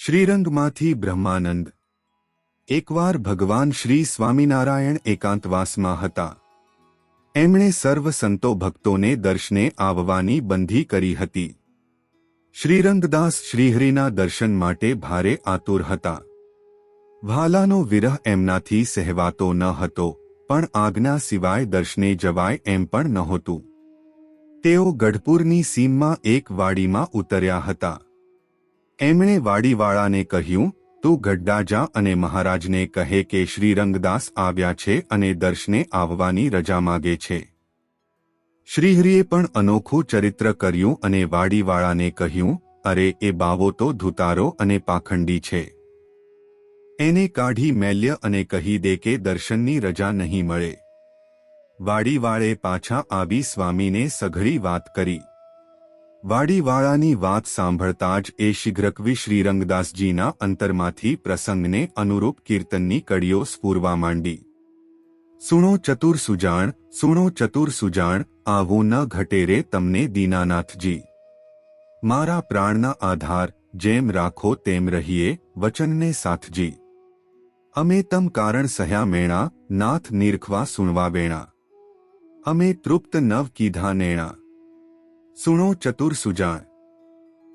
શ્રીરંગમાંથી બ્રહ્માનંદ। એકવાર ભગવાન શ્રી સ્વામિનારાયણ એકાંતવાસમાં હતા। એમણે સર્વ સંતો ભક્તોને દર્શને આવવાની બંધી કરી હતી। શ્રીરંગદાસ શ્રીહરિના દર્શન માટે ભારે આતુર હતા। વ્હાલાનો વિરહ એમનાથી સહેવાતો ન હતો, પણ આજ્ઞા સિવાય દર્શને જવાય એમ પણ નહોતું। તેઓ ગઢપુરની સીમમાં એક વાડીમાં ઉતર્યા હતા। એમણે વાડીવાળાને કહ્યું, તું ગઢડા જા અને મહારાજને કહે કે શ્રીરંગદાસ આવ્યા છે અને દર્શને આવવાની રજા માગે છે। શ્રીહરિએ પણ અનોખું ચરિત્ર કર્યું અને વાડીવાળાને કહ્યું, અરે એ બાવો તો ધુતારો અને પાખંડી છે। એને કાઢી મેલ્ય અને કહી દે કે દર્શનની રજા નહીં મળે। વાડીવાળે પાછા આવી સ્વામીને સઘળી વાત કરી। વાડીવાળાની વાત સાંભળતા જ એ શીઘ્રકવી શ્રીરંગદાસજીના અંતરમાંથી પ્રસંગને અનુરૂપ કીર્તનની કડીઓ સ્ફુરવા માંડી। સુણો ચતુર સુજાણ, સુણો ચતુર સુજાણ, આવું ન ઘટે રે તમને દીનાનાથજી। મારા પ્રાણના આધાર, જેમ રાખો તેમ રહીએ, વચનને સાથજી। અમે તમ કારણ સહ્યા મેણા, નાથ નિરખવા સુણવા વેણા। અમે તૃપ્ત નવ કીધા નેણા। સુણો ચતુર સુજાણ।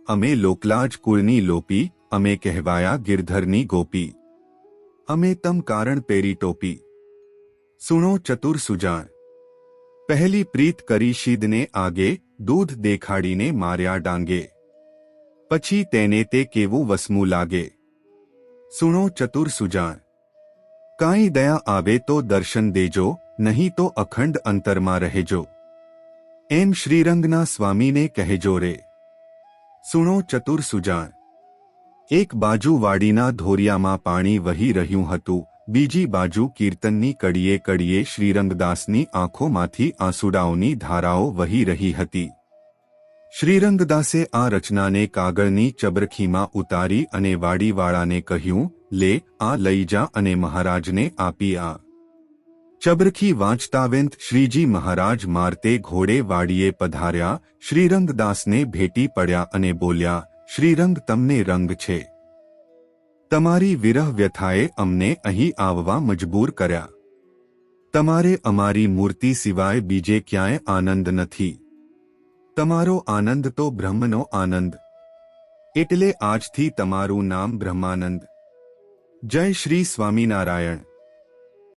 અમે લોકલાજ કુળની લોપી, અમે કહેવાયા ગિરધરની ગોપી। અમે તમ કારણ પેરી ટોપી। સુણો ચતુર સુજાણ। પહેલી પ્રીત કરી શીદને આગે, દૂધ દેખાડીને માર્યા ડાંગે। પછી તેને તે કેવું વસમું લાગે। સુણો ચતુર સુજાણ। કાંઈ દયા આવે તો દર્શન દેજો, નહીં તો અખંડ અંતરમાં રહેજો। એમ શ્રીરંગના સ્વામીને કહેજો રે। સુણો ચતુર સુજાણ। એક બાજુ વાડીના ધોરિયામાં પાણી વહી રહ્યું હતું, બીજી બાજુ કીર્તનની કડીએ કડીએ શ્રીરંગદાસની આંખોમાંથી આંસુડાઓની ધારાઓ વહી રહી હતી। શ્રીરંગદાસે આ રચનાને કાગળની ચબરખીમાં ઉતારી અને વાડીવાળાને કહ્યું, લે આ લઈ જા અને મહારાજને આપી આ। ચબરખી વાંચતાવેંત શ્રીજી મહારાજ મારતે ઘોડે વાડીએ પધાર્યા। શ્રીરંગદાસને ભેટી પડ્યા અને બોલ્યા, શ્રીરંગ તમને રંગ છે। તમારી વિરહ વ્યથાએ અમને અહીં આવવા મજબૂર કર્યા। તમારે અમારી મૂર્તિ સિવાય બીજે ક્યાંય આનંદ નથી। તમારો આનંદ તો બ્રહ્મનો આનંદ, એટલે આજથી તમારું નામ બ્રહ્માનંદ। જય શ્રી સ્વામિનારાયણ।